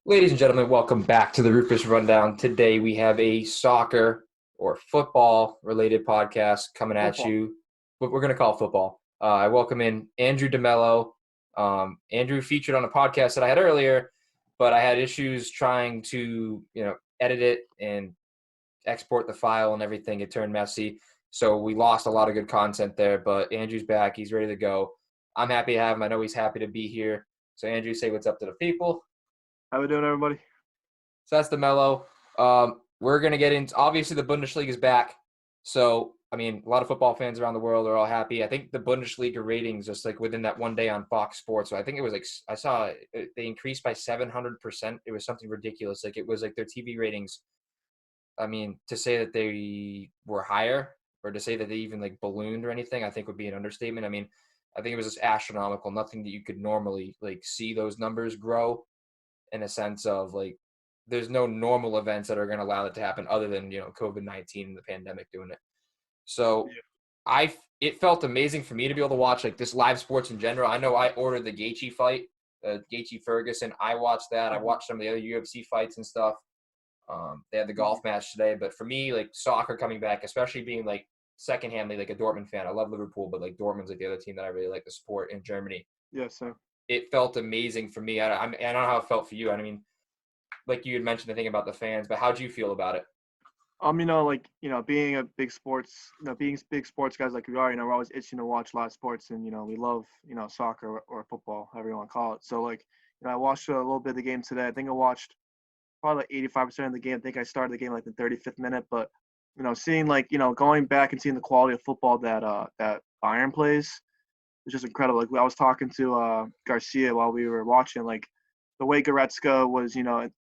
Ladies and gentlemen, welcome back to the Rufus Rundown. Today we have a soccer or football related podcast coming at Football. you. What we're going to call football. I welcome in Andrew DeMello. Andrew featured on a podcast that I had earlier, but I had issues trying to, edit it and export the file and everything. It turned messy. So we lost a lot of good content there, but Andrew's back. He's ready to go. I'm happy to have him. I know he's happy to be here. So Andrew, say what's up to the people. How we doing, everybody? So that's the mellow. We're going to get into, obviously, the Bundesliga is back. So, I mean, a lot of football fans around the world are all happy. I think the Bundesliga ratings just like within that one day on Fox Sports. So I think it was like, I saw they increased by 700%. It was something ridiculous. Like it was like their TV ratings. I mean, to say that they were higher or to say that they even like ballooned or anything, I think would be an understatement. I mean, I think it was just astronomical. Nothing that you could normally like see those numbers grow in a sense of like there's no normal events that are going to allow it to happen other than COVID-19 and the pandemic doing it. So Yeah. it felt amazing for me to be able to watch like this live sports in general. I know I ordered the Gaethje fight, Gaethje Ferguson. I watched that. I Mhm. watched some of the other UFC fights and stuff. They had the golf match today, but for me, like soccer coming back, especially being like secondhandly like a Dortmund fan. I love Liverpool, but like Dortmund's like the other team that I really like to support in Germany. Yes, sir. It felt amazing for me. I don't know how it felt for you. I mean, like you had mentioned the thing about the fans, but how do you feel about it? Being a big sports, being big sports guys like we are, we're always itching to watch live sports, and we love, soccer or football, however you want to call it. So like, I watched a little bit of the game today. I think I watched probably like 85% of the game. I think I started the game like the 35th minute, but seeing like, going back and seeing the quality of football that Bayern plays is just incredible. Like I was talking to Garcia while we were watching, like the way Goretzka was,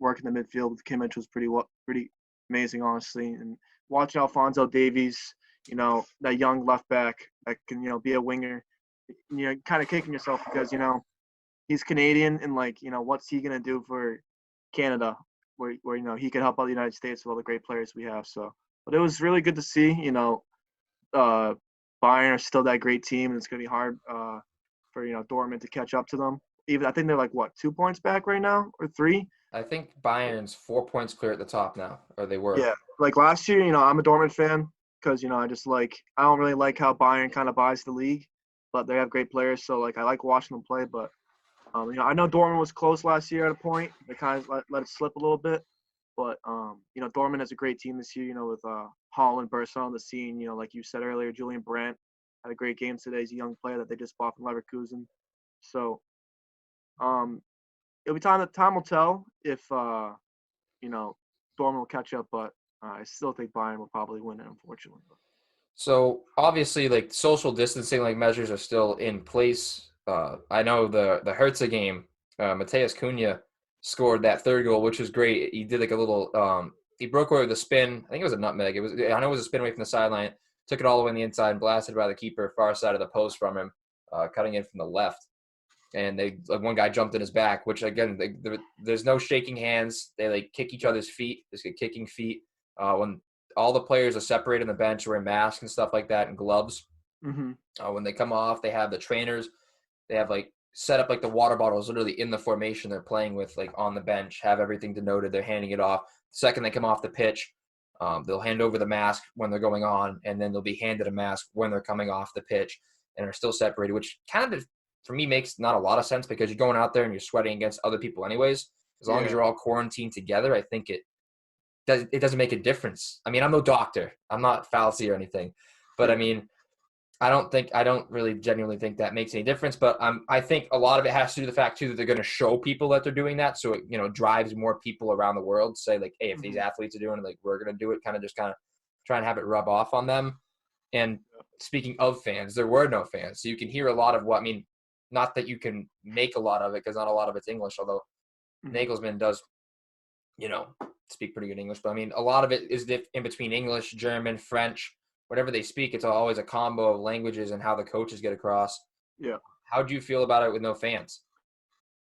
working the midfield with Kimmich was pretty amazing, honestly. And watching Alfonso Davies, that young left back that can, be a winger, kind of kicking yourself because, he's Canadian and like, what's he gonna do for Canada, where he could help out the United States with all the great players we have. So, but it was really good to see, uh, Bayern are still that great team, and it's gonna be hard for Dortmund to catch up to them. Even I think they're like what 2 points back right now or three. I think Bayern's 4 points clear at the top now, or they were. Yeah, like last year, I'm a Dortmund fan because I don't really like how Bayern kind of buys the league, but they have great players, so like I like watching them play. But I know Dortmund was close last year at a point. They kind of let it slip a little bit. But Dortmund has a great team this year. With Holland burst on the scene. Like you said earlier, Julian Brandt had a great game today. He's a young player that they just bought from Leverkusen. So um, it'll be time will tell if you know Dortmund will catch up. But I still think Bayern will probably win it, unfortunately. So obviously, like social distancing like measures are still in place. I know the Hertha game, Mateus Cunha scored that third goal, which was great. He did like a little, he broke away with a spin. I think it was a nutmeg. I know it was a spin away from the sideline. Took it all the way on the inside and blasted by the keeper, far side of the post from him, cutting in from the left. And they like one guy jumped in his back, which again, there's no shaking hands. They like kick each other's feet. There's like kicking feet. When all the players are separated on the bench, wearing masks and stuff like that and gloves. Mm-hmm. When they come off, they have the trainers. They have like set up like the water bottles literally in the formation they're playing with, like on the bench. Have everything denoted. They're handing it off. The second they come off the pitch, they'll hand over the mask when they're going on, and then they'll be handed a mask when they're coming off the pitch, and are still separated, which kind of for me makes not a lot of sense because you're going out there and you're sweating against other people anyways. As long as Yeah. you're all quarantined together, I think it doesn't make a difference. I mean, I'm no doctor. I'm not fallacy or anything. But I Yeah. mean, I don't really genuinely think that makes any difference. But I think a lot of it has to do with the fact too that they're going to show people that they're doing that, so it drives more people around the world to say like, hey, if these Mm-hmm. athletes are doing it, like we're going to do it. Kind of try and have it rub off on them. And speaking of fans, there were no fans, so you can hear a lot of what I mean. Not that you can make a lot of it because not a lot of it's English, although Mm-hmm. Nagelsmann does you know, speak pretty good English. But I mean, a lot of it is in between English, German, French, whatever they speak. It's always a combo of languages and how the coaches get across. Yeah. How do you feel about it with no fans?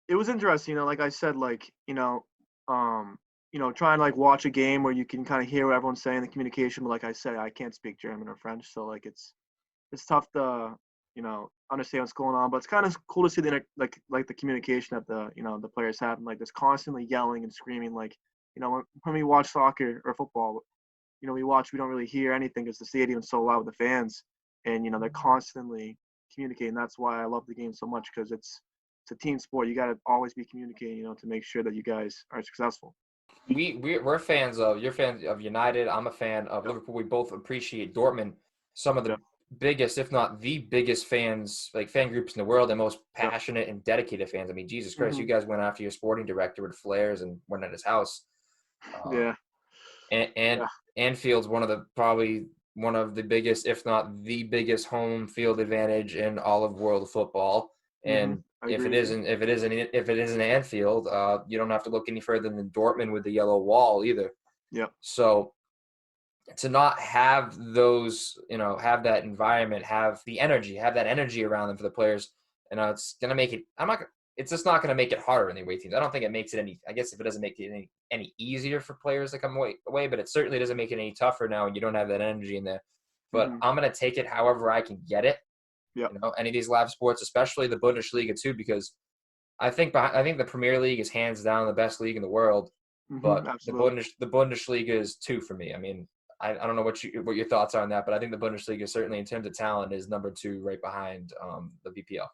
It was interesting. Like I said, like um, trying to like watch a game where you can kind of hear what everyone's saying, the communication. But like I said, I can't speak German or French, so like it's tough to understand what's going on. But it's kind of cool to see the like the communication that the players have, and like there's constantly yelling and screaming. Like when we watch soccer or football, we don't really hear anything because the stadium's so loud with the fans, and they're constantly communicating. That's why I love the game so much, because it's a team sport. You got to always be communicating, to make sure that you guys are successful. We're fans of you're fans of United. I'm a fan of Yep. Liverpool. We both appreciate Dortmund. Some of the Yep. biggest, if not the biggest fans, like fan groups in the world, and most Yep. passionate and dedicated fans. I mean, Jesus Christ, you Hmm. guys went after your sporting director with flares and went at his house. Um, Yeah. and Yeah. Anfield's probably one of the biggest, if not the biggest, home field advantage in all of world football. And I if agree it with you. isn't, if it isn't Anfield, you don't have to look any further than Dortmund with the yellow wall either. Yep. So to not have those, have that environment, have the energy, have that energy around them for the players, it's gonna make it. It's just not gonna make it harder in the away teams. I don't think it makes it any. I guess if it doesn't make it any easier for players to come away, but it certainly doesn't make it any tougher now, and you don't have that energy in there. But Hmm. I'm gonna take it however I can get it. Yep. Any of these live sports, especially the Bundesliga too, because I think the Premier League is hands down the best league in the world, but Absolutely. The Bundesliga is two for me. I mean, I don't know what your thoughts are on that, but I think the Bundesliga certainly in terms of talent is number two, right behind the BPL.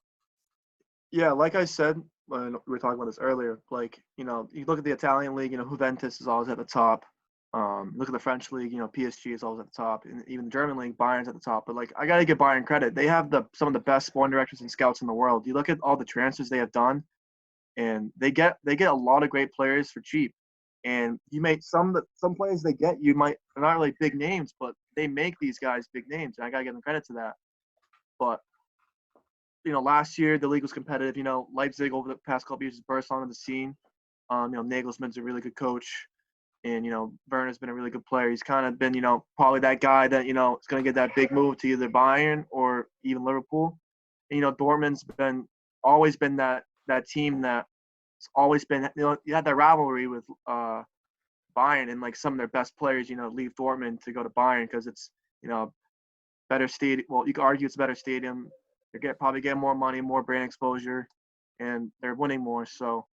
Yeah, like I said when we were talking about this earlier, like you look at the Italian league, Juventus is always at the top. Look at the French league, PSG is always at the top, and even the German league, Bayern's at the top. But like I gotta give Bayern credit; they have some of the best sporting directors and scouts in the world. You look at all the transfers they have done, and they get a lot of great players for cheap. And you make some players they get, they're not really big names, but they make these guys big names, and I gotta give them credit to that. But last year the league was competitive. Leipzig over the past couple years has burst onto the scene. Nagelsmann's a really good coach, and Werner's been a really good player. He's kind of been, probably that guy that is going to get that big move to either Bayern or even Liverpool. And Dortmund's always been that team that's always been, you had that rivalry with Bayern, and like some of their best players, leave Dortmund to go to Bayern because it's better stadium. Well, you could argue it's a better stadium. They probably get more money, more brand exposure, and they're winning more. So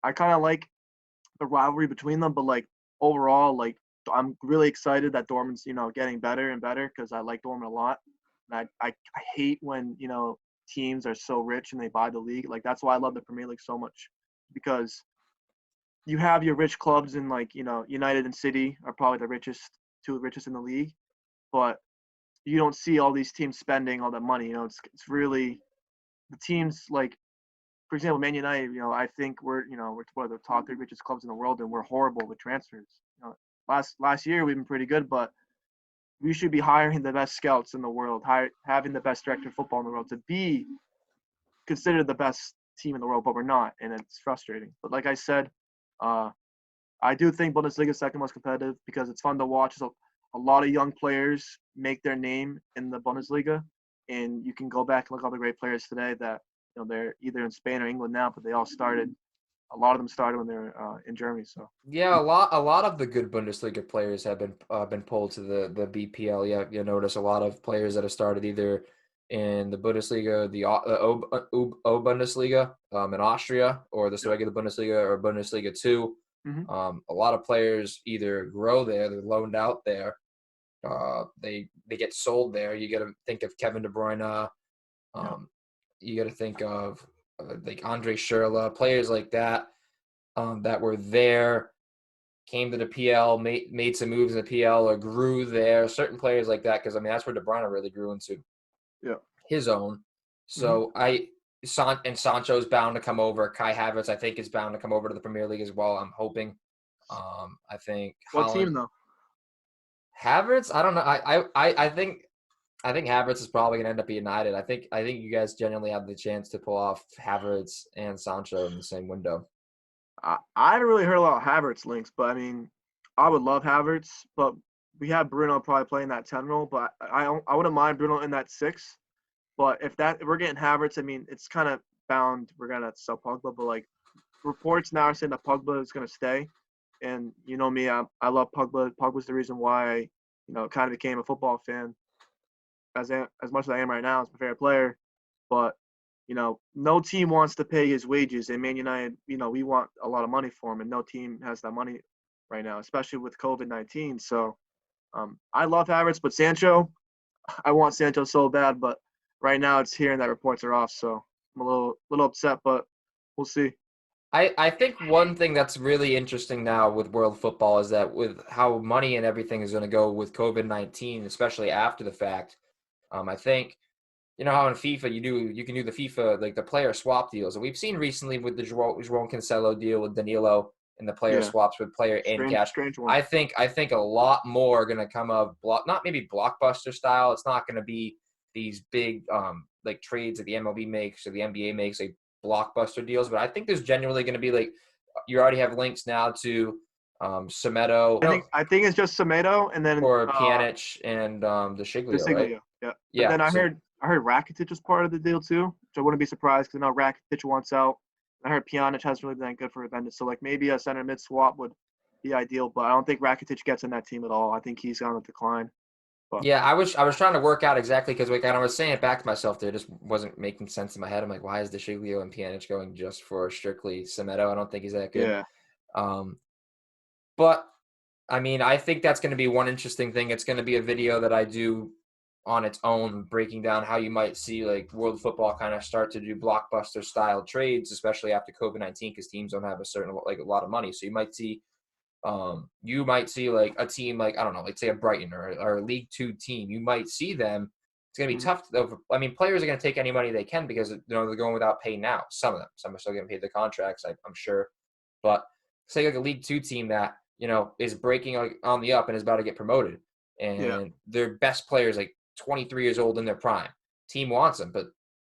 I kind of like the rivalry between them, but like overall, like I'm really excited that Dortmund's getting better and better because I like Dortmund a lot. And I hate when teams are so rich and they buy the league. Like that's why I love the Premier League so much, because you have your rich clubs, and like United and City are probably the two richest in the league, but you don't see all these teams spending all that money. It's really the teams like, for example, Man United. I think we're one of the top three richest clubs in the world, and we're horrible with transfers. Last year we've been pretty good, but we should be hiring the best scouts in the world, having the best director of football in the world to be considered the best team in the world, but we're not, and it's frustrating. But like I said, uh, I do think Bundesliga is second most competitive because it's fun to watch. So a lot of young players make their name in the Bundesliga, and you can go back and look at all the great players today that they're either in Spain or England now, but they all started. A lot of them started when they were in Germany. So Yeah, a lot of the good Bundesliga players have been pulled to the BPL. Yeah, you notice a lot of players that have started either in the Bundesliga, the Bundesliga in Austria, or the yep. regular Bundesliga or Bundesliga 2. Hmm. A lot of players either grow there, they're loaned out there, they get sold there. You got to think of Kevin De Bruyne. Yep. Um, you got to think of like Andre Schürrle, players like that that were there, came to the PL, made some moves in the PL, or grew there. Certain players like that, because I mean that's where De Bruyne really grew into Yep. his own. Hmm. So Sancho's bound to come over. Kai Havertz, I think, is bound to come over to the Premier League as well. I'm hoping. I think What team Holland though? Havertz. I don't know. I think Havertz is probably going to end up at United. I think you guys genuinely have the chance to pull off Havertz and Sancho in the same window. I haven't really heard a lot of Havertz links, but I mean, I would love Havertz, but we have Bruno probably playing that 10 role, but I wouldn't mind Bruno in that 6. But if we're getting Havertz, I mean, it's kind of bound we're gonna sell Pogba. But like reports now are saying that Pogba is gonna stay, and me, I love Pogba. Pogba's the reason why I kind of became a football fan. as much as I am right now as my favorite player, but no team wants to pay his wages. And Man United, we want a lot of money for him, and no team has that money right now, especially with COVID-19. So I love Havertz, but Sancho, I want Sancho so bad, but right now it's hearing that reports are off, so I'm a little upset, but we'll see. I think one thing that's really interesting now with world football is that with how money and everything is going to go with COVID-19, especially after the fact, I think you know how in FIFA you can do the FIFA like the player swap deals, and we've seen recently with the João Cancelo deal with Danilo and the player Yeah, swaps with player and cash. strange one. I think a lot more are going to come of not maybe blockbuster style. It's not going to be these big like trades that the MLB makes or the NBA makes, like blockbuster deals, but I think there's genuinely going to be like you already have links now to Semedo I think it's just Semedo and then or Pjanic and the Shiglio, right? Desailly, yeah. But Yeah. then I So heard Rakitic was part of the deal too, which I wouldn't be surprised because I know Rakitic wants out. I heard Pjanic hasn't really been that good for Juventus, so like maybe a center mid swap would be ideal, but I don't think Rakitic gets in that team at all. I think he's on a decline. But yeah, I was trying to work out exactly because like I was saying it back to myself there, it just wasn't making sense in my head. I'm like, why is DeShiglio and Pjanic going just for strictly Semedo? I don't think he's that good. yeah, Um, but I mean, I think that's going to be one interesting thing. It's going to be a video that I do on its own, breaking down how you might see like world football kind of start to do blockbuster style trades, especially after COVID-19, because teams don't have a lot of money. So you might see like a team like I don't know, like say a Brighton or a League Two team. You might see them. It's gonna be mhm, tough. I mean, players are gonna take any money they can because they're going without pay now. Some of them, some are still getting paid their contracts. I'm sure, but say like a League Two team that is breaking on the up and is about to get promoted, yeah, and their best players like 23 years old in their prime. Team wants them, but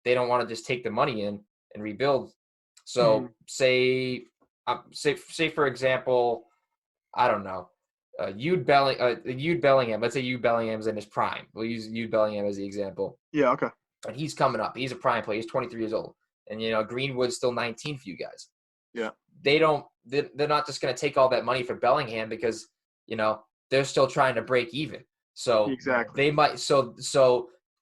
they don't want to just take the money in and rebuild. mhm, So say for example I don't know. Jude Bellingham. Let's say Jude Bellingham's in his prime. We'll use Jude Bellingham as the example. yeah, okay, And he's coming up. He's a prime player. He's 23 years old. And Greenwood's still 19 for you guys. yeah, They're not just going to take all that money for Bellingham because, they're still trying to break even. So exactly, they might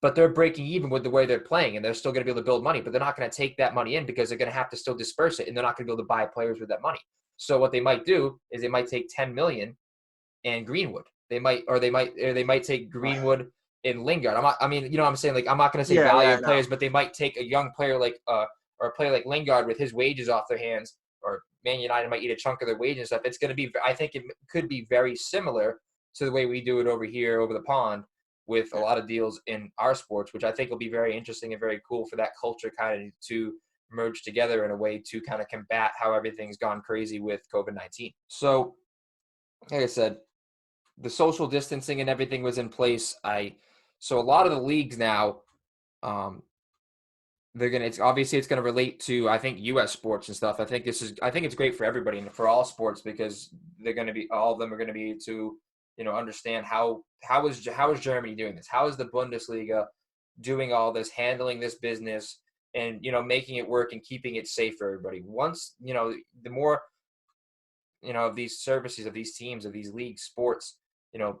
but they're breaking even with the way they're playing and they're still going to be able to build money, but they're not going to take that money in because they're going to have to still disperse it and they're not going to be able to buy players with that money. So what they might do is they might take 10 million and Greenwood. They might take Greenwood and Lingard. I'm saying like I'm not going to say yeah, value yeah, of no, players, but they might take a young player like or a player like Lingard with his wages off their hands, or Man United might eat a chunk of their wages and stuff. It's going to be, I think it could be very similar to the way we do it over here over the pond with a yeah, lot of deals in our sports, which I think will be very interesting and very cool for that culture kind of to merge together in a way to kind of combat how everything's gone crazy with COVID-19. So, like I said, the social distancing and everything was in place. So a lot of the leagues now, um, it's gonna relate to I think U.S. sports and stuff. I think it's great for everybody and for all sports because all of them are gonna be to understand how is Germany doing this? How is the Bundesliga doing all this, handling this business, and making it work and keeping it safe for everybody. Once the more of these services, of these teams, of these leagues, sports,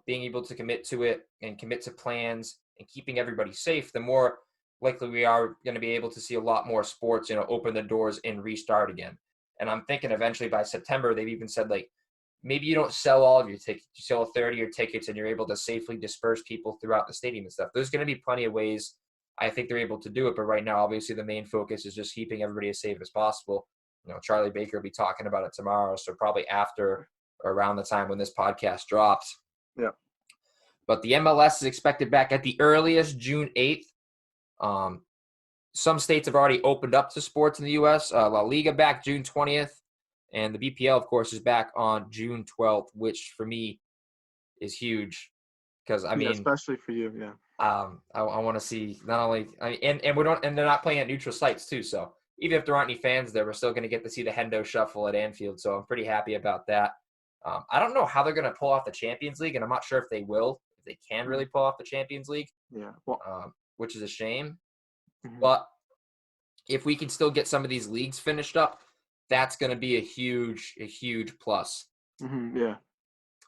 being able to commit to it and commit to plans and keeping everybody safe, the more likely we are going to be able to see a lot more sports, open the doors and restart again. And I'm thinking eventually by September, they've even said like maybe you don't sell all of your tickets, you sell 30 of your tickets and you're able to safely disperse people throughout the stadium and stuff. There's going to be plenty of ways I think they're able to do it. But right now, obviously, the main focus is just keeping everybody as safe as possible. Charlie Baker will be talking about it tomorrow, so probably after or around the time when this podcast drops. yeah, But the MLS is expected back at the earliest June 8th. Some states have already opened up to sports in the U.S. La Liga back June 20th, and the BPL, of course, is back on June 12th, which for me is huge because yeah, especially for you, yeah, I want to see not only and we don't and they're not playing at neutral sites too. So even if there aren't any fans there, we're still going to get to see the Hendo Shuffle at Anfield. So I'm pretty happy about that. I don't know how they're going to pull off the Champions League, and I'm not sure if they will, if they can mhm, really pull off the Champions League, yeah, well, which is a shame. mhm, But if we can still get some of these leagues finished up, that's going to be a huge plus. yeah,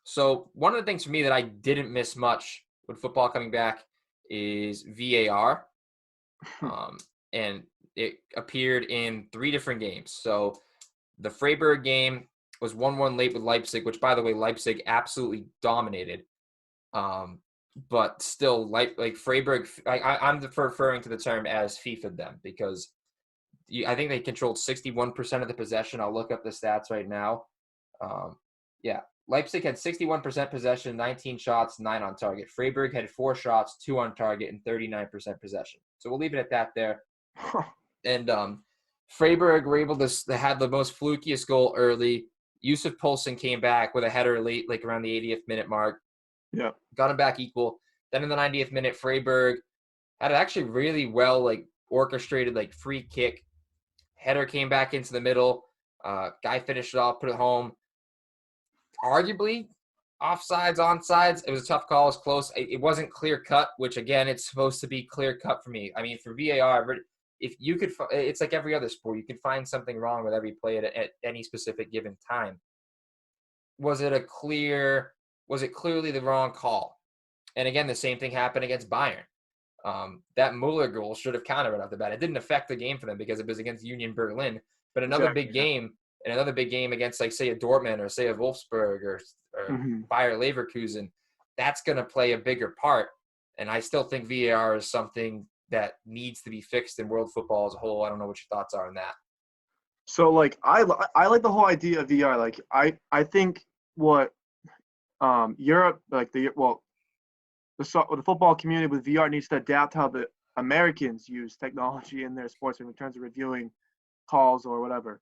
So one of the things for me that I didn't miss much with football coming back is VAR, and it appeared in 3 different games. So the Freiburg game was 1-1 late with Leipzig, which, by the way, Leipzig absolutely dominated. But still, like Freiburg, I'm referring to the term as FIFA them because I think they controlled 61% of the possession. I'll look up the stats right now. Yeah, Leipzig had 61% possession, 19 shots, 9 on target. Freiburg had 4 shots, 2 on target, and 39% possession. So we'll leave it at that there. And Freiburg were able to had the most flukiest goal early. Yusuf Poulsen came back with a header late, like around the 80th minute mark. Yeah. Got him back equal. Then in the 90th minute, Freiburg had an actually really well orchestrated free kick. Header came back into the middle. Guy finished it off, put it home. Arguably, offsides, onsides. It was a tough call. It was close. It wasn't clear cut, which again, it's supposed to be clear cut for me. I mean, for VAR, if you could, it's like every other sport. You can find something wrong with every play at any specific given time. Was it clearly the wrong call? And again, the same thing happened against Bayern. That Mueller goal should have counted right off the bat. It didn't affect the game for them because it was against Union Berlin. But another big game against, say, a Dortmund or say a Wolfsburg or Bayer Leverkusen, that's going to play a bigger part. And I still think VAR is something that needs to be fixed in world football as a whole. I don't know what your thoughts are on that. So I like the whole idea of VR. I think what Europe the football community with VR needs to adapt how the Americans use technology in their sports in terms of reviewing calls or whatever.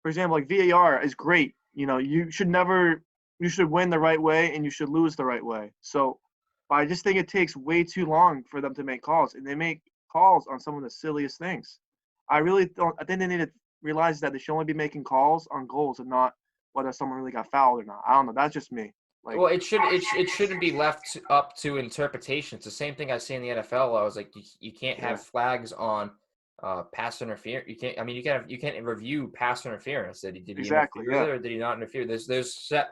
For example, VAR is great. You should win the right way and you should lose the right way. So I just think it takes way too long for them to make calls, and they make calls on some of the silliest things. I think they need to realize that they should only be making calls on goals and not whether someone really got fouled or not. I don't know. That's just me. Well, it shouldn't be left up to interpretation. It's the same thing I see in the NFL. I was like, you can't have flags on pass interference. You can't. I mean, you can't review pass interference. Did he interfere with it or did he not interfere? There's step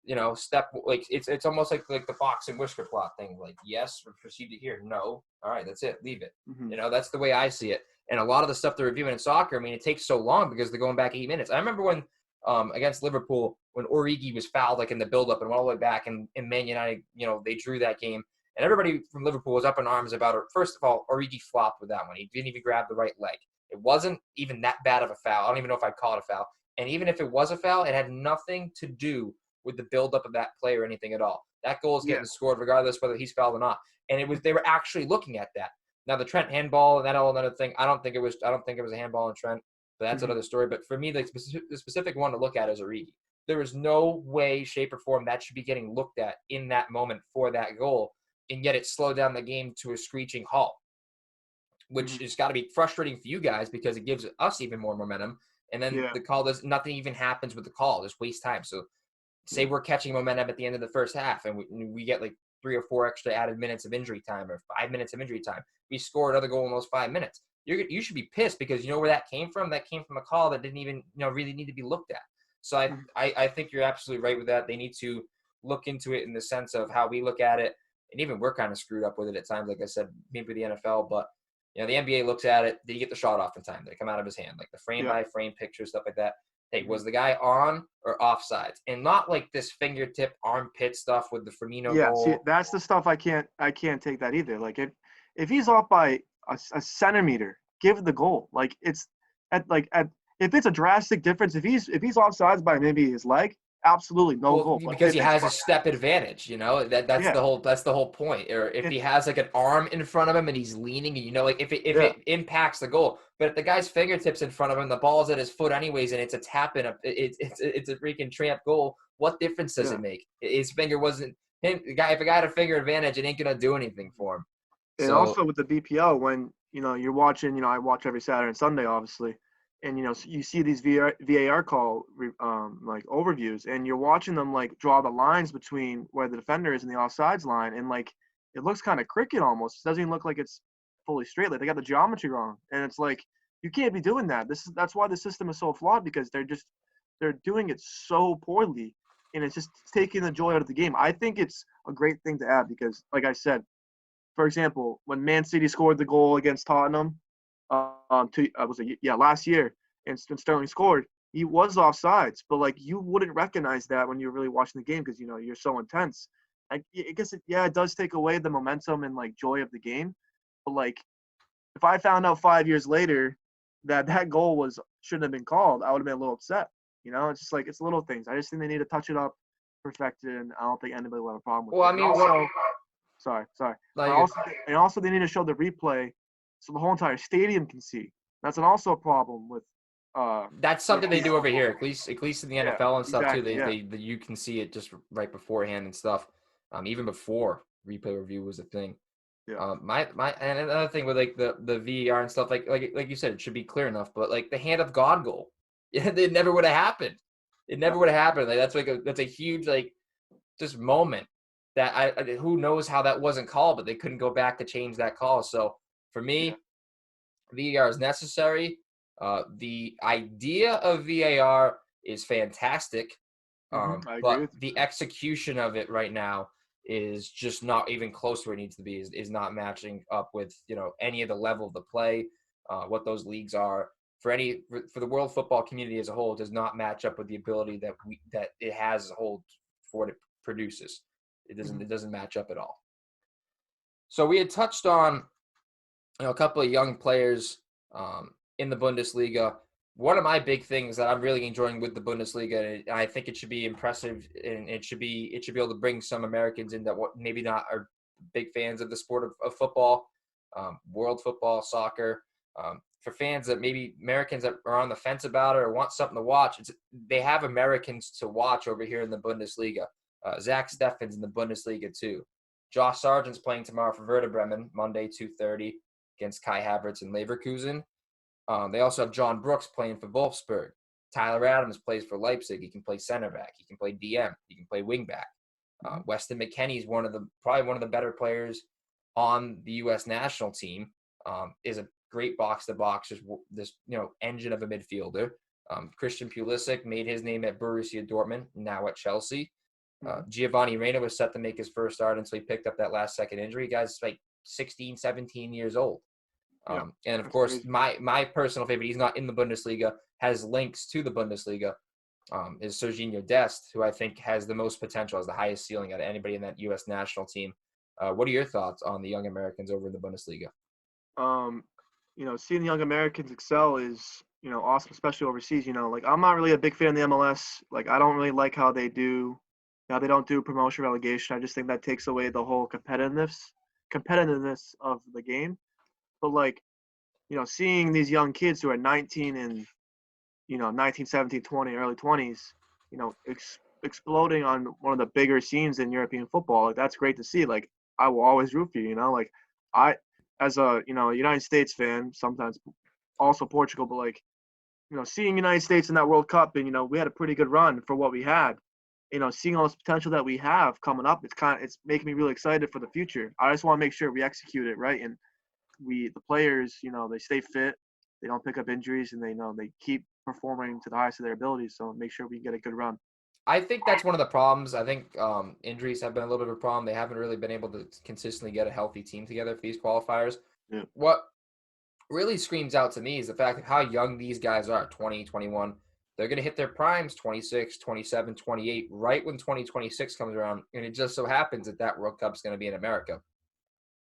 it's almost like the box and whisker plot thing. Like, yes, proceed to here. No, all right, that's it. Leave it. Mm-hmm. That's the way I see it. And a lot of the stuff they're reviewing in soccer, I mean, it takes so long because they're going back 8 minutes. I remember when against Liverpool, when Origi was fouled in the build-up and went all the way back, and Man United, they drew that game. And everybody from Liverpool was up in arms about it. First of all, Origi flopped with that one. He didn't even grab the right leg. It wasn't even that bad of a foul. I don't even know if I'd call it a foul. And even if it was a foul, it had nothing to do with the build-up of that play or anything at all. That goal is getting scored regardless whether he's fouled or not. And they were actually looking at that. Now the Trent handball and that all another thing. I don't think it was a handball on Trent, but that's another story. But for me, the specific one to look at is Origi. There is no way, shape, or form that should be getting looked at in that moment for that goal, and yet it slowed down the game to a screeching halt, which has got to be frustrating for you guys because it gives us even more momentum. And then the call nothing even happens with the call, just waste time. So say we're catching momentum at the end of the first half and we get 3 or 4 extra added minutes of injury time or 5 minutes of injury time. We score another goal in those 5 minutes. You should be pissed because you know where that came from? That came from a call that didn't even really need to be looked at. So I think you're absolutely right with that. They need to look into it in the sense of how we look at it. And even we're kind of screwed up with it at times, like I said, maybe the NFL. But, the NBA looks at it. Did he get the shot off in time? Did it come out of his hand? Like the frame-by-frame picture, stuff like that. Hey, was the guy on or offsides? And not like this fingertip armpit stuff with the Firmino goal. See, that's the stuff I can't take that either. Like if he's off by a centimeter, give the goal. Like it's if it's a drastic difference, if he's offsides by maybe his leg, absolutely no goal. Because he has a step advantage, that's the whole point. Or if he has an arm in front of him and he's leaning, if it impacts the goal. But if the guy's fingertips in front of him, the ball's at his foot anyways, and it's a tap in, it's a freaking tramp goal. What difference does it make? His finger wasn't him. If a guy had a finger advantage, it ain't gonna do anything for him. And also with the BPL, when you're watching, I watch every Saturday and Sunday, obviously. And, you see these VAR call overviews, and you're watching them draw the lines between where the defender is in the offsides line. And it looks kind of crooked almost. It doesn't even look like it's fully straight. Like they got the geometry wrong. And it's you can't be doing that. That's why the system is so flawed, because they're doing it so poorly, and it's just taking the joy out of the game. I think it's a great thing to add because, like I said, for example, when Man City scored the goal against Tottenham, last year, and Sterling scored, he was offsides, but like you wouldn't recognize that when you're really watching the game because you're so intense. I guess it does take away the momentum and like joy of the game, but like if I found out 5 years later that goal shouldn't have been called, I would have been a little upset. It's just like it's little things. I just think they need to touch it up, perfect it, and I don't think anybody will have a problem with Well, it. I And mean, also, sorry, but like, also they need to show the replay so the whole entire stadium can see. That's also a problem with that's something they do over here, at least in the yeah, NFL and stuff too. exactly, yeah. You can see it just right beforehand and stuff. Even before replay review was a thing. Yeah. My and another thing with like the VAR and stuff, like you said, it should be clear enough. But like the hand of God goal, it never would have happened. It never would have happened. Like that's a huge like just moment that who knows how that wasn't called, but they couldn't go back to change that call. So for me, VAR is necessary. The idea of VAR is fantastic, I agree but with the you. execution of it right now is just not even close to where it needs to be. Is not matching up with any of the level of the play, what those leagues are for the world football community as a whole. It does not match up with the ability that it has as a whole for what it produces. It doesn't match up at all. So we had touched on a couple of young players in the Bundesliga. One of my big things that I'm really enjoying with the Bundesliga, and I think it should be impressive, and it should be able to bring some Americans in that maybe not are big fans of the sport of football, world football, soccer. For fans that maybe Americans that are on the fence about it or want something to watch, they have Americans to watch over here in the Bundesliga. Zach Steffen's in the Bundesliga too. Josh Sargent's playing tomorrow for Werder Bremen, Monday, 2:30 against Kai Havertz and Leverkusen. They also have John Brooks playing for Wolfsburg. Tyler Adams plays for Leipzig. He can play center back. He can play DM. He can play wing back. Weston McKennie is probably one of the better players on the U.S. national team. Is a great box to box, just this engine of a midfielder. Christian Pulisic made his name at Borussia Dortmund, now at Chelsea. Giovanni Reina was set to make his first start until he picked up that last second injury. Guy's like 16, 17 years old. And of course, my personal favorite, he's not in the Bundesliga, has links to the Bundesliga, is Serginho Dest, who I think has the most potential, has the highest ceiling out of anybody in that U.S. national team. What are your thoughts on the young Americans over in the Bundesliga? Seeing the young Americans excel is, awesome, especially overseas. Like I'm not really a big fan of the MLS. Like I don't really like how they don't do promotion relegation. I just think that takes away the whole competitiveness of the game. But like, seeing these young kids who are 19 and 19, 17, 20, early 20s, exploding on one of the bigger scenes in European football, like that's great to see. Like I will always root for you. Like I, as a United States fan, sometimes also Portugal, but like seeing United States in that World Cup, and we had a pretty good run for what we had. Seeing all this potential that we have coming up, it's making me really excited for the future. I just want to make sure we execute it right, and the players, they stay fit, they don't pick up injuries, and they keep performing to the highest of their abilities. So make sure we get a good run. I think that's one of the problems. I think injuries have been a little bit of a problem. They haven't really been able to consistently get a healthy team together for these qualifiers. Yeah. What really screams out to me is the fact of how young these guys are, 20, 21. They're going to hit their primes 26, 27, 28, right when 2026 comes around. And it just so happens that World Cup is going to be in America.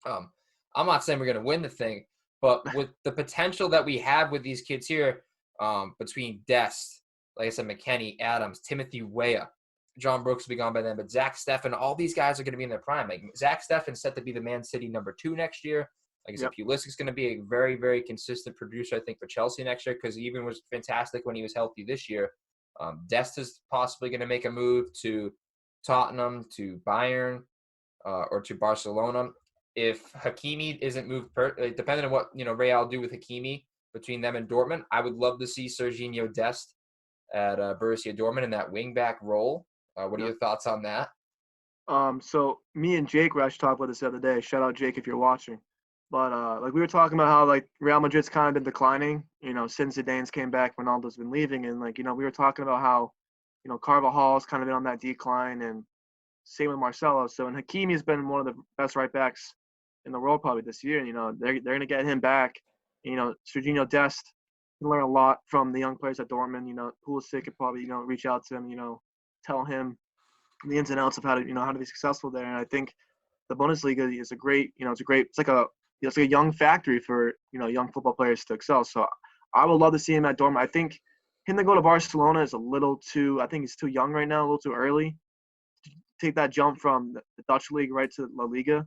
I'm not saying we're going to win the thing, but with the potential that we have with these kids here, between Dest, like I said, McKennie, Adams, Timothy Weah, John Brooks will be gone by then, but Zach Steffen, all these guys are going to be in their prime. Like Zach Steffen's set to be the Man City #2 next year. Like I said, Pulisic's going to be a very, very consistent producer, I think, for Chelsea next year because he even was fantastic when he was healthy this year. Dest is possibly going to make a move to Tottenham, to Bayern, or to Barcelona. If Hakimi isn't moved, depending on what Real do with Hakimi between them and Dortmund, I would love to see Serginho Dest at Borussia Dortmund in that wingback role. What are your thoughts on that? So me and Jake were actually talking about this the other day. Shout out Jake if you're watching. But like we were talking about how like Real Madrid's kind of been declining, since Zidane's came back, Ronaldo's been leaving, and like we were talking about how Carvajal's kind of been on that decline, and same with Marcelo. So and Hakimi has been one of the best right backs in the world probably this year. And, they're gonna get him back. Serginho Dest can learn a lot from the young players at Dortmund. Pulisic could probably reach out to him. Tell him the ins and outs of how to be successful there. And I think the Bundesliga is a great, it's like a young factory for young football players to excel. So I would love to see him at Dortmund. I think him to go to Barcelona is a little too. I think he's too young right now, a little too early to take that jump from the Dutch league right to La Liga.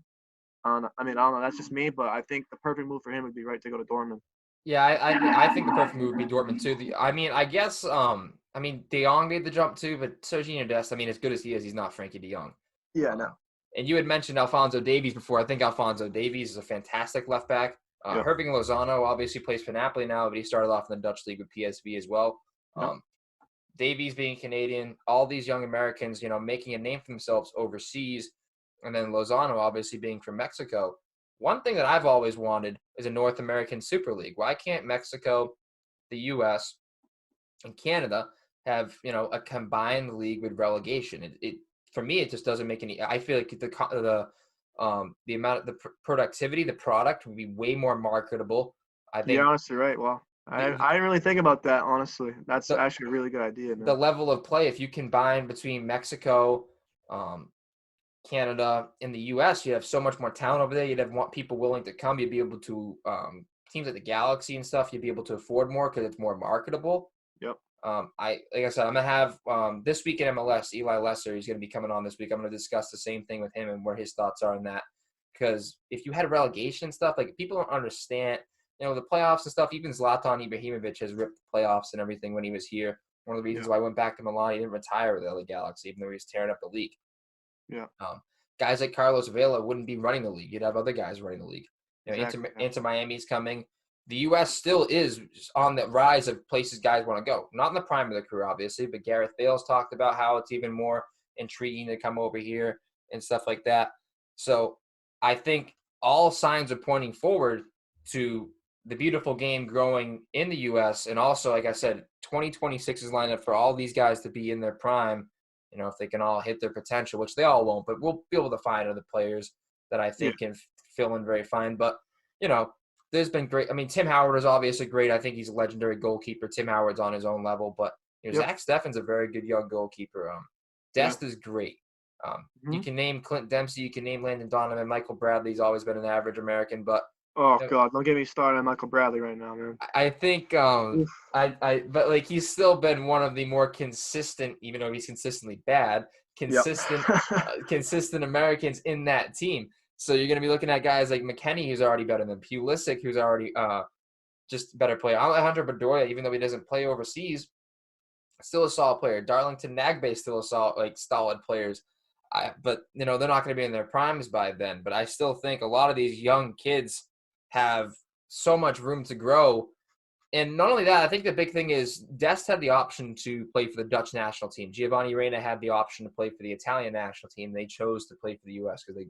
I don't know. That's just me, but I think the perfect move for him would be right to go to Dortmund. Yeah, I think the perfect move would be Dortmund too. I guess De Jong made the jump too, but Serginho Dest, as good as he is, he's not Frankie De Jong. Yeah, no. And you had mentioned Alphonso Davies before. I think Alphonso Davies is a fantastic left back. Yep. Hirving Lozano obviously plays for Napoli now, but he started off in the Dutch league with PSV as well. Yep. Davies being Canadian, all these young Americans, making a name for themselves overseas, and then Lozano obviously being from Mexico. One thing that I've always wanted is a North American Super League. Why can't Mexico, the U.S., and Canada have a combined league with relegation? It for me, it just doesn't make any. I feel like the amount of the productivity, the product would be way more marketable. I think you're honestly right. Well, I didn't really think about that, honestly. That's actually a really good idea, man. The level of play, if you combine between Mexico, Canada, and the U.S., you have so much more talent over there. You'd have people willing to come. You'd be able to teams like the Galaxy and stuff. You'd be able to afford more because it's more marketable. Yep. Like I said, I'm gonna have this week in MLS. Eli Lesser, he's gonna be coming on this week. I'm gonna discuss the same thing with him and where his thoughts are on that. Because if you had relegation and stuff, like people don't understand, the playoffs and stuff. Even Zlatan Ibrahimovic has ripped the playoffs and everything when he was here. One of the reasons why I went back to Milan, he didn't retire with the LA Galaxy, even though he was tearing up the league. Yeah. Guys like Carlos Vela wouldn't be running the league. You'd have other guys running the league. Exactly. Inter Miami's coming. The U.S. still is on the rise of places guys want to go. Not in the prime of their career, obviously, but Gareth Bale's talked about how it's even more intriguing to come over here and stuff like that. So I think all signs are pointing forward to the beautiful game growing in the U.S. And also, like I said, 2026 is lined up for all these guys to be in their prime, if they can all hit their potential, which they all won't, but we'll be able to find other players that I think can fill in very fine. But, there's been great. Tim Howard is obviously great. I think he's a legendary goalkeeper. Tim Howard's on his own level, but Zach Steffen's a very good young goalkeeper. Dest is great. You can name Clint Dempsey. You can name Landon Donovan. Michael Bradley's always been an average American, but God, don't get me started on Michael Bradley right now, man. I think but like he's still been one of the more consistent, even though he's consistently bad, consistent Americans in that team. So you're going to be looking at guys like McKennie, who's already better than Pulisic, who's already just a better player. Alejandro Bedoya, even though he doesn't play overseas, still a solid player. Darlington Nagbe still a solid players. But they're not going to be in their primes by then. But I still think a lot of these young kids have so much room to grow. And not only that, I think the big thing is Dest had the option to play for the Dutch national team. Giovanni Reyna had the option to play for the Italian national team. They chose to play for the U.S. because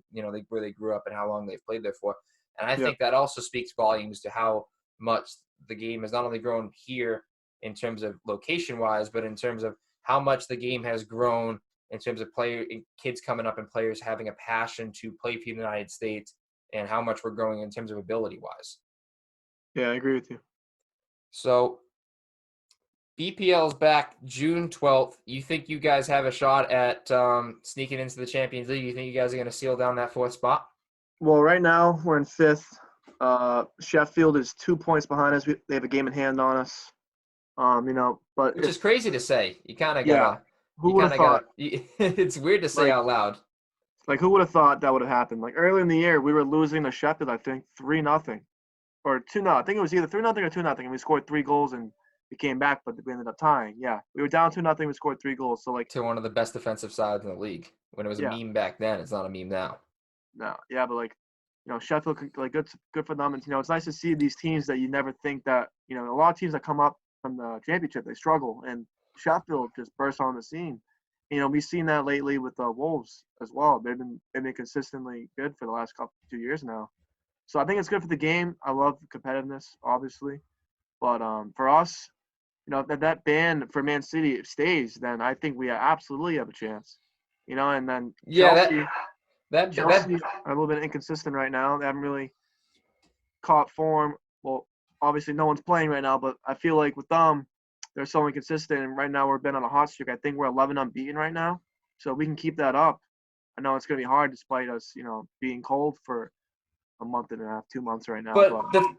where they grew up and how long they've played there for. And I think that also speaks volumes to how much the game has not only grown here in terms of location-wise, but in terms of how much the game has grown in terms of kids coming up and players having a passion to play for the United States, and how much we're growing in terms of ability-wise. Yeah, I agree with you. So BPL's back June 12th. You think you guys have a shot at sneaking into the Champions League? You think you guys are going to seal down that fourth spot? Well, right now we're in fifth. Sheffield is 2 points behind us. They have a game in hand on us. But which is crazy to say. You kind of gotta. Yeah. Who would have thought? It's weird to say out loud. Like, who would have thought that would have happened? Like, early in the year, we were losing to Sheffield, I think, 3-0. Or 2-0. I think it was either 3-0 or 2-0. And we scored 3 goals and we came back, but we ended up tying. Yeah. We were down 2-0. We scored 3 goals. So, to one of the best defensive sides in the league. When it was a meme back then, it's not a meme now. No. Yeah, but, Sheffield, good for them. And, it's nice to see these teams that you never think that, a lot of teams that come up from the championship, they struggle. And Sheffield just burst on the scene. We've seen that lately with the Wolves as well. They've been consistently good for the last 2 years now. So I think it's good for the game. I love competitiveness, obviously. But for us, that ban for Man City stays, then I think we absolutely have a chance. And then Chelsea, Chelsea are a little bit inconsistent right now. They haven't really caught form. Well, obviously no one's playing right now, but I feel like with them, they're so inconsistent. And right now we've been on a hot streak. I think we're 11 unbeaten right now. So we can keep that up. I know it's going to be hard despite us, being cold for a month and a half, 2 months right now. But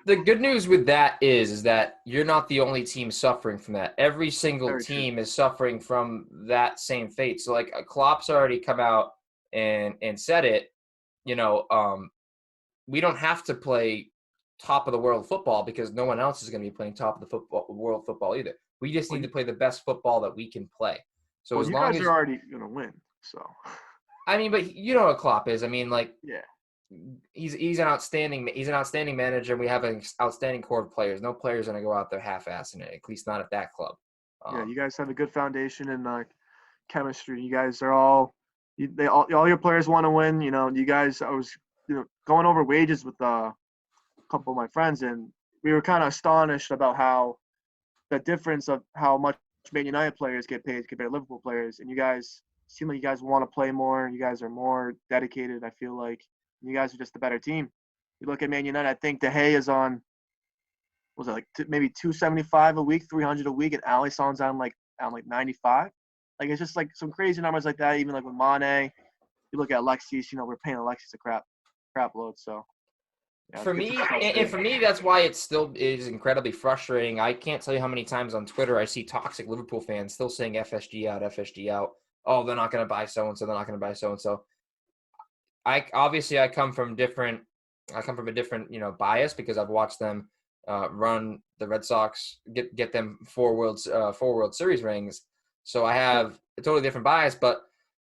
the good news with that is that you're not the only team suffering from that. Every single Very true. team is suffering from that same fate. So like Klopp's already come out and said it. You know, we don't have to play top of the world football because no one else is going to be playing top of the world football either. We just need to play the best football that we can play. So as you long guys as are already going to win. So I mean, but you know what Klopp is. I mean, like yeah. he's an outstanding manager, and we have an outstanding core of players. No players are going to go out there half-assing it, at least not at that club. Yeah, you guys have a good foundation and chemistry. You guys are all your players want to win. You guys. I was going over wages with a couple of my friends, and we were kind of astonished about how the difference of how much Man United players get paid compared to Liverpool players. And you guys seem like you guys want to play more. You guys are more dedicated. I feel like you guys are just a better team. You look at Man United. I think De Gea is on. Was it like maybe 275 a week, 300 a week, and Alisson's on like 95. Like it's just like some crazy numbers like that. Even like with Mane, you look at Alexis. We're paying Alexis a crap load. So yeah, For me, and for me, that's why it still is incredibly frustrating. I can't tell you how many times on Twitter I see toxic Liverpool fans still saying FSG out, FSG out. Oh, they're not going to buy so and so. They're not going to buy so and so. I come from a different bias because I've watched them run the Red Sox, get them four World Series rings. So I have a totally different bias,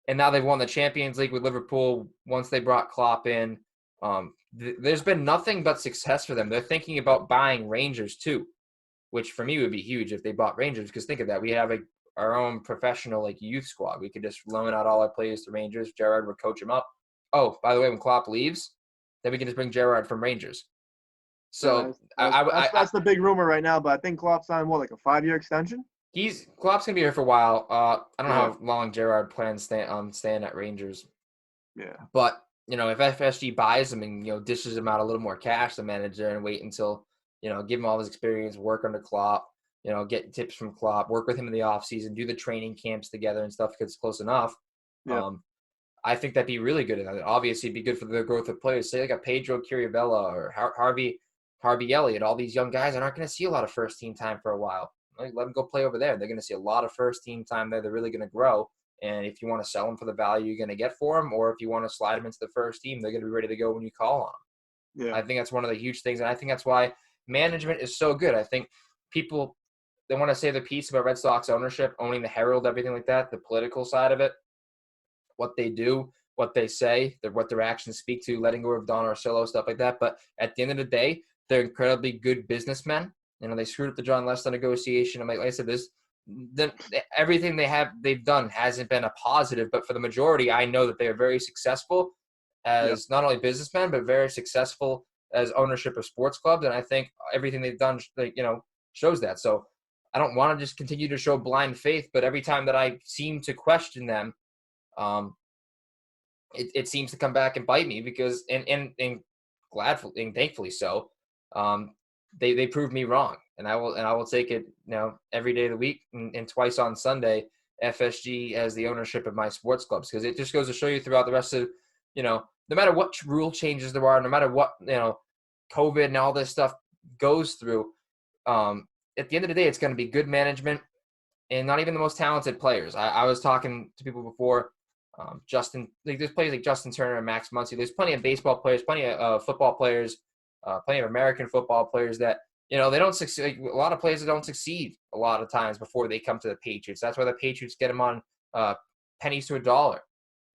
and now they've won the Champions League with Liverpool once they brought Klopp in. There's been nothing but success for them. They're thinking about buying Rangers too, which for me would be huge if they bought Rangers, because think of that. We have our own professional youth squad. We could just loan out all our players to Rangers. Gerrard would coach them up. Oh, by the way, when Klopp leaves, then we can just bring Gerrard from Rangers. So that's the big rumor right now. But I think Klopp signed like a 5-year extension. Klopp's gonna be here for a while. I don't know how long Gerrard plans staying at Rangers. Yeah. But if FSG buys him and dishes him out a little more cash, the manager, and wait until give him all his experience, work under Klopp, get tips from Klopp, work with him in the offseason, do the training camps together and stuff because it's close enough. Yeah. I think that'd be really good. Obviously, it'd be good for the growth of players. Say like a Pedro Chirivella or Harvey Elliott. All these young guys aren't going to see a lot of first-team time for a while. Let them go play over there. They're going to see a lot of first-team time there. They're really going to grow. And if you want to sell them for the value you're going to get for them, or if you want to slide them into the first team, they're going to be ready to go when you call on them. Yeah. I think that's one of the huge things, and I think that's why management is so good. I think people, they want to say their piece about Red Sox ownership, owning the Herald, everything like that, the political side of it, what they do, what they say, what their actions speak to, letting go of Don Orsillo, stuff like that. But at the end of the day, they're incredibly good businessmen. They screwed up the John Lester negotiation. Like I said, everything they've done hasn't been a positive, but for the majority, I know that they are very successful as not only businessmen, but very successful as ownership of sports clubs. And I think everything they've done, shows that. So I don't want to just continue to show blind faith, but every time that I seem to question them, it seems to come back and bite me because, and gladfully and thankfully so, they proved me wrong, and I will take it every day of the week and twice on Sunday. FSG as the ownership of my sports clubs, because it just goes to show you throughout the rest of no matter what rule changes there are, no matter what COVID and all this stuff goes through, at the end of the day, it's going to be good management and not even the most talented players. I was talking to people before. Justin, there's players like Justin Turner and Max Muncy. There's plenty of baseball players, plenty of football players, plenty of American football players that they don't succeed. A lot of players that don't succeed a lot of times before they come to the Patriots. That's why the Patriots get them on pennies to a dollar,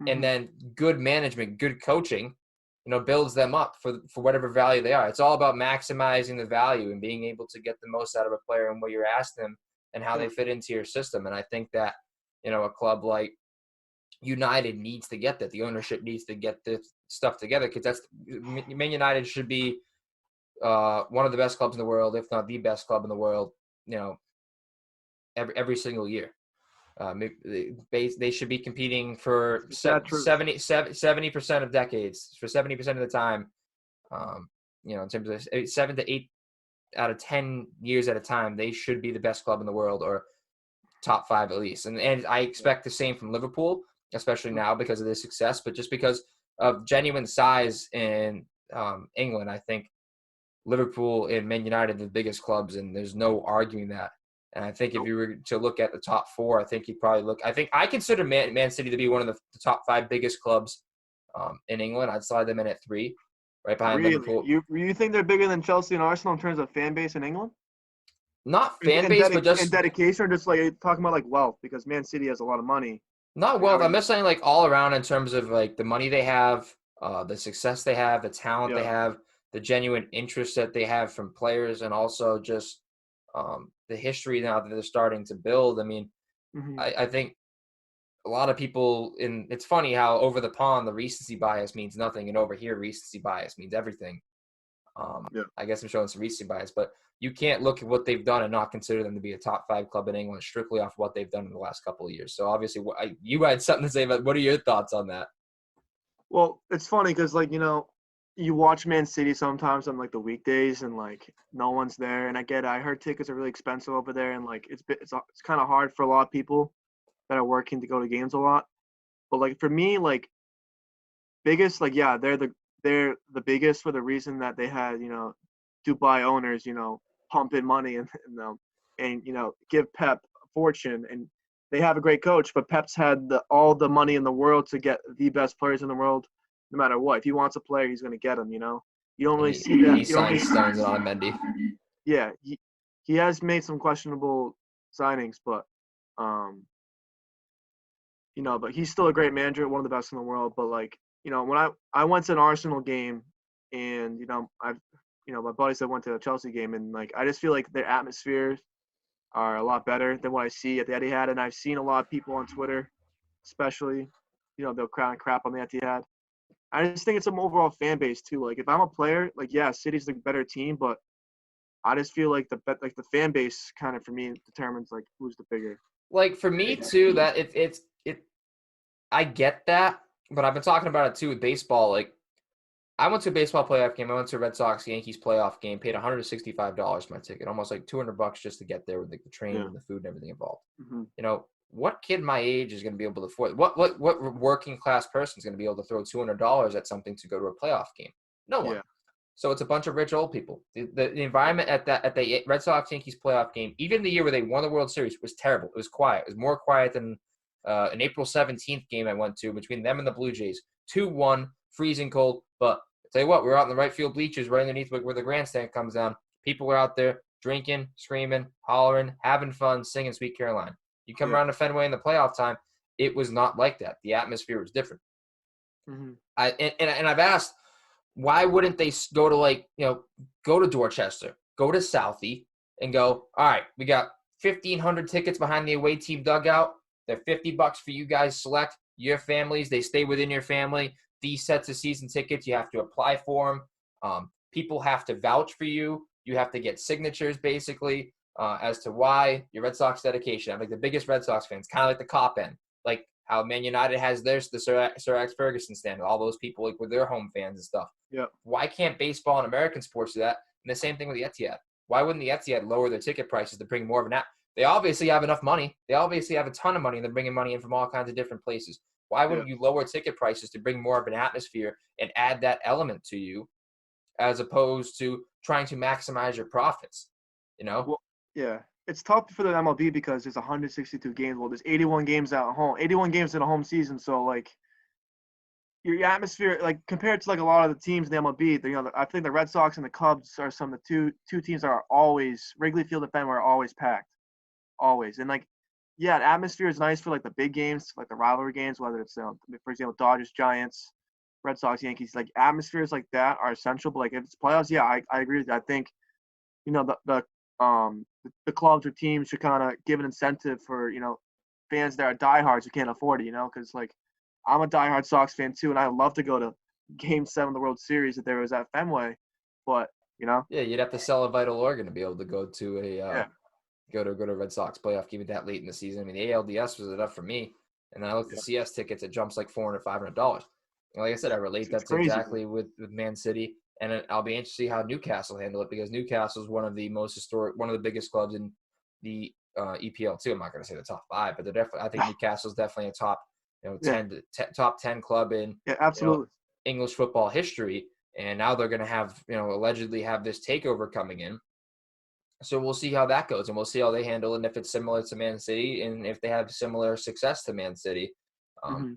and then good management, good coaching, builds them up for whatever value they are. It's all about maximizing the value and being able to get the most out of a player and what you're asking them and how they fit into your system. And I think that a club like United needs to get that. The ownership needs to get this stuff together, because Man United should be one of the best clubs in the world, if not the best club in the world, every single year. They should be competing for It's sad truth. 70% of decades, for 70% of the time. In terms of 7 to 8 out of 10 years at a time, they should be the best club in the world, or top 5 at least. And I expect the same from Liverpool, especially now because of their success, but just because of genuine size in England, I think Liverpool and Man United are the biggest clubs, and there's no arguing that. And I think if you were to look at the top 4, I think you'd probably look – I consider Man City to be one of the top 5 biggest clubs in England. I'd slide them in at 3, right behind Liverpool. You think they're bigger than Chelsea and Arsenal in terms of fan base in England? Not fan base, but just – and dedication, or just like talking about like wealth, because Man City has a lot of money. Not wealth. I'm just saying like all around in terms of like the money they have, the success they have, the talent they have, the genuine interest that they have from players, and also just the history now that they're starting to build. I mean, I think a lot of people it's funny how over the pond the recency bias means nothing, and over here recency bias means everything. I guess I'm showing some recency bias, but you can't look at what they've done and not consider them to be a top 5 club in England strictly off what they've done in the last couple of years. So obviously, you had something to say about. What are your thoughts on that? Well, it's funny because you watch Man City sometimes on like the weekdays and like no one's there, and I heard tickets are really expensive over there, and like it's kind of hard for a lot of people that are working to go to games a lot. But like for me, like biggest, like they're the biggest for the reason that they had Dubai owners pump in money and give Pep a fortune, and they have a great coach, but Pep's had all the money in the world to get the best players in the world, no matter what. If he wants a player, he's going to get him. You don't really see that. He signed Stones and Mendy. Yeah, he has made some questionable signings, but but he's still a great manager, one of the best in the world. But like when I went to an Arsenal game, and my buddies that went to a Chelsea game, and like I just feel like their atmospheres are a lot better than what I see at the Etihad. And I've seen a lot of people on Twitter, especially, they'll crap on the Etihad. I just think it's an overall fan base too. Like if I'm a player, like City's the better team, but I just feel like the fan base kind of for me determines like who's the bigger. Like for me too, that I get that, but I've been talking about it too with baseball. Like I went to a baseball playoff game. I went to a Red Sox-Yankees playoff game, paid $165 for my ticket, almost like $200 just to get there with like the train and the food and everything involved. What kid my age is going to be able to afford? What working class person is going to be able to throw $200 at something to go to a playoff game? No one. Yeah. So it's a bunch of rich old people. The environment at the Red Sox-Yankees playoff game, even the year where they won the World Series, was terrible. It was quiet. It was more quiet than an April 17th game I went to between them and the Blue Jays. 2-1, freezing cold. But I'll tell you what, we're out in the right field bleachers right underneath where the grandstand comes down. People were out there drinking, screaming, hollering, having fun, singing Sweet Caroline. You come around to Fenway in the playoff time, it was not like that. The atmosphere was different. And I've asked, why wouldn't they go to go to Dorchester, go to Southie, and go, all right, we got 1,500 tickets behind the away team dugout. They're $50 for you guys. Select your families. They stay within your family. These sets of season tickets, you have to apply for them. People have to vouch for you. You have to get signatures, basically, as to why your Red Sox dedication. I'm like the biggest Red Sox fans, kind of like the cop end, like how Man United has theirs, the Sir Alex Ferguson stand, all those people like with their home fans and stuff. Yeah. Why can't baseball and American sports do that? And the same thing with the Etihad. Why wouldn't the Etihad lower their ticket prices to bring more of an app? They obviously have enough money. They obviously have a ton of money, and they're bringing money in from all kinds of different places. Why wouldn't you lower ticket prices to bring more of an atmosphere and add that element to you, as opposed to trying to maximize your profits? Well, yeah, it's tough for the MLB because there's 162 games. Well, there's 81 games at home, 81 games in a home season. So like your atmosphere, like compared to like a lot of the teams in the MLB, I think the Red Sox and the Cubs are some of the two teams that are always Wrigley Field and Fenway are always packed, always. And like, yeah, the atmosphere is nice for like the big games, like the rivalry games, whether it's for example Dodgers, Giants, Red Sox, Yankees. Like atmospheres like that are essential. But like if it's playoffs, yeah, I agree with you. I think the clubs or teams should kind of give an incentive for fans that are diehards who can't afford it. Because like I'm a diehard Sox fan too, and I love to go to Game 7 of the World Series if there was at Fenway. But yeah, you'd have to sell a vital organ to be able to go to go to Red Sox playoff game that late in the season. I mean, the ALDS was enough for me, and then I looked at Yeah. CS tickets, it jumps like $400, $500. Like I said, I relate It's that to crazy. exactly with Man City, and I'll be interested to see how Newcastle handle it because Newcastle is one of the most historic, one of the biggest clubs in the EPL too. I'm not going to say the top 5, but they're definitely. I think Newcastle is definitely a top, Yeah. 10 top 10 club in Yeah. Absolutely. English football history. And now they're going to have, allegedly have this takeover coming in. So we'll see how that goes, and we'll see how they handle it, and if it's similar to Man City, and if they have similar success to Man City. Um, Hmm.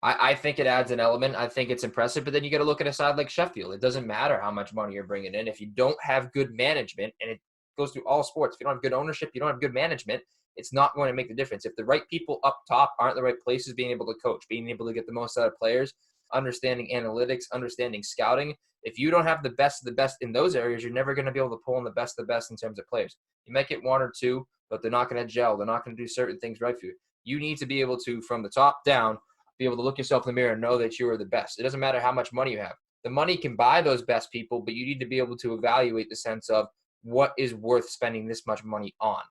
I think it adds an element. I think it's impressive, but then you got to look at a side like Sheffield. It doesn't matter how much money you're bringing in. If you don't have good management, and it goes through all sports, if you don't have good ownership, you don't have good management, it's not going to make the difference. If the right people up top aren't the right places, being able to coach, being able to get the most out of players, understanding analytics, understanding scouting, if you don't have the best of the best in those areas, you're never going to be able to pull in the best of the best in terms of players. You might get one or two, but they're not going to gel. They're not going to do certain things right for you. You need to be able to, from the top down, be able to look yourself in the mirror and know that you are the best. It doesn't matter how much money you have. The money can buy those best people, but you need to be able to evaluate the sense of what is worth spending this much money on.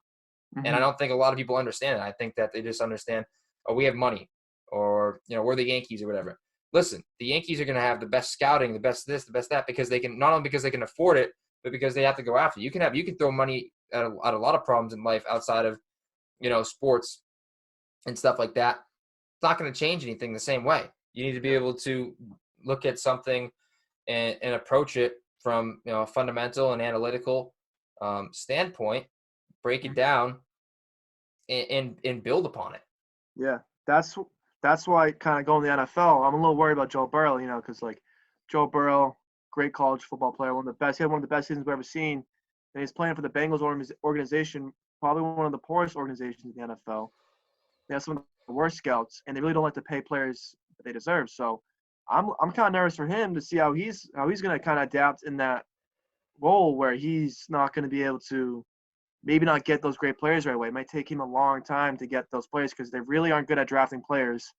And I Hmm. don't think a lot of people understand it. I think that they just understand, oh, we have money, or we're the Yankees or whatever. Listen, the Yankees are going to have the best scouting, the best this, the best that, because they can, not only because they can afford it, but because they have to go after it. You can throw money at a lot of problems in life outside of sports and stuff like that. It's not going to change anything the same way. You need to be Yeah. able to look at something and approach it from a fundamental and analytical standpoint, break it Mhm. down, and build upon it. Yeah. That's why kind of going to the NFL. I'm a little worried about Joe Burrow, because like Joe Burrow, great college football player, one of the best. He had one of the best seasons we've ever seen, and he's playing for the Bengals organization, probably one of the poorest organizations in the NFL. They have some of the worst scouts, and they really don't like to pay players that they deserve. So I'm kind of nervous for him to see how he's going to kind of adapt in that role where he's not going to be able to maybe not get those great players right away. It might take him a long time to get those players because they really aren't good at drafting players.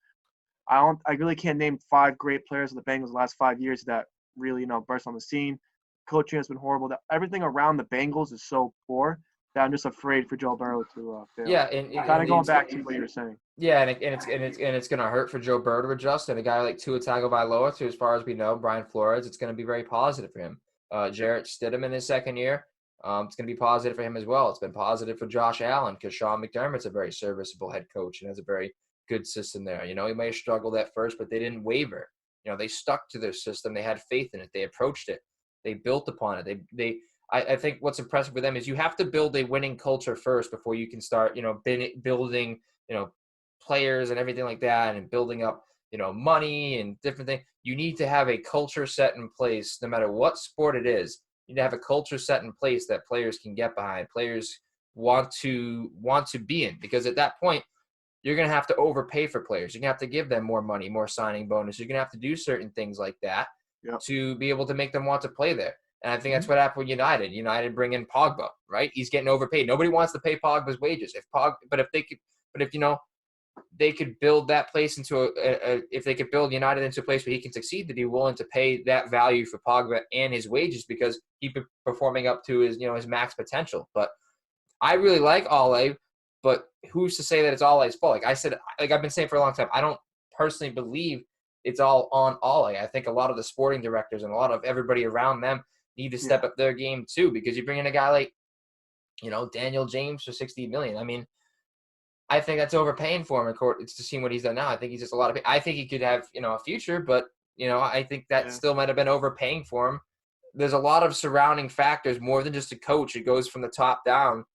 I really can't name 5 great players of the Bengals the last 5 years that really burst on the scene. Coaching has been horrible. Everything around the Bengals is so poor that I'm just afraid for Joe Burrow to fail. Yeah, Kind and of going it's back to what you were saying. yeah, and it's going to hurt for Joe Burrow to adjust, and a guy like Tua Tagovailoa, to as far as we know, Brian Flores, it's going to be very positive for him. Jarrett Stidham in his second year, it's going to be positive for him as well. It's been positive for Josh Allen because Sean McDermott's a very serviceable head coach and has a very good system there. He may have struggled at first, but they didn't waver. They stuck to their system. They had faith in it. They approached it. They built upon it. I think what's impressive for them is you have to build a winning culture first before you can start, building, players and everything like that, and building up, money and different things. You need to have a culture set in place, no matter what sport it is. You need to have a culture set in place that players can get behind, players want to be in, because at that point, you're going to have to overpay for players. You're going to have to give them more money, more signing bonus. You're going to have to do certain things like that Yep. to be able to make them want to play there. And I think that's Mhm. what happened with United. United bring in Pogba, right? He's getting overpaid. Nobody wants to pay Pogba's wages. If they could build that place into if they could build United into a place where he can succeed, to be willing to pay that value for Pogba and his wages because he's performing up to his max potential. But I really like Ole, but who's to say that it's Ole's fault? Like I said, like I've been saying for a long time, I don't personally believe it's all on Ole. I think a lot of the sporting directors and a lot of everybody around them need to Yeah. step up their game too, because you bring in a guy like Daniel James for $60 million. I mean, I think that's overpaying for him. It's to see what he's done now. I think he's just a lot of. I think he could have a future, but I think that Yeah. still might have been overpaying for him. There's a lot of surrounding factors more than just a coach. It goes from the top down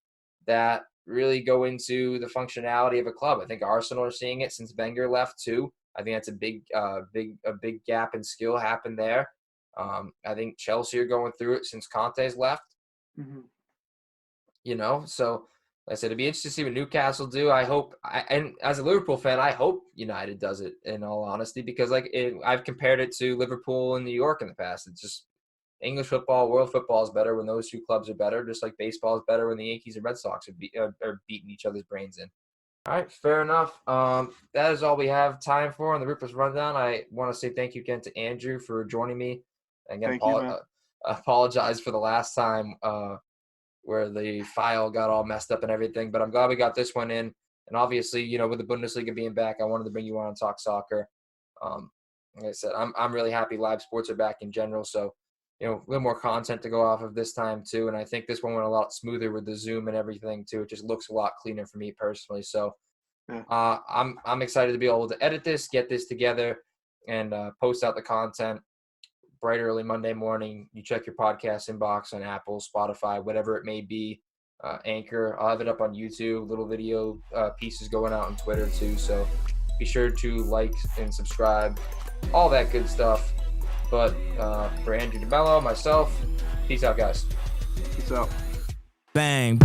that really go into the functionality of a club. I think Arsenal are seeing it since Wenger left too. I think that's a big gap in skill happened there. I think Chelsea are going through it since Conte's left. Hmm. So like I said, it'd be interesting to see what Newcastle do. And as a Liverpool fan, I hope United does it, in all honesty, because I've compared it to Liverpool and New York in the past. It's just English football, world football is better when those two clubs are better, just like baseball is better when the Yankees and Red Sox are beating each other's brains in. All right, fair enough. That is all we have time for on the Rufus Rundown. I want to say thank you again to Andrew for joining me. Again, Thank you, man. apologize for the last time. where the file got all messed up and everything. But I'm glad we got this one in. And obviously, you know, with the Bundesliga being back, I wanted to bring you on and talk soccer. Like I said, I'm really happy live sports are back in general. So, you know, a little more content to go off of this time too. And I think this one went a lot smoother with the Zoom and everything too. It just looks a lot cleaner for me personally. So Yeah. I'm excited to be able to edit this, get this together, and post out the content bright early Monday morning. You check your podcast inbox on Apple, Spotify, whatever it may be. Anchor. I'll have it up on YouTube, little video pieces going out on Twitter too. So be sure to like and subscribe, all that good stuff. But for Andrew DeMello, myself, peace out, guys. Peace out. Bang.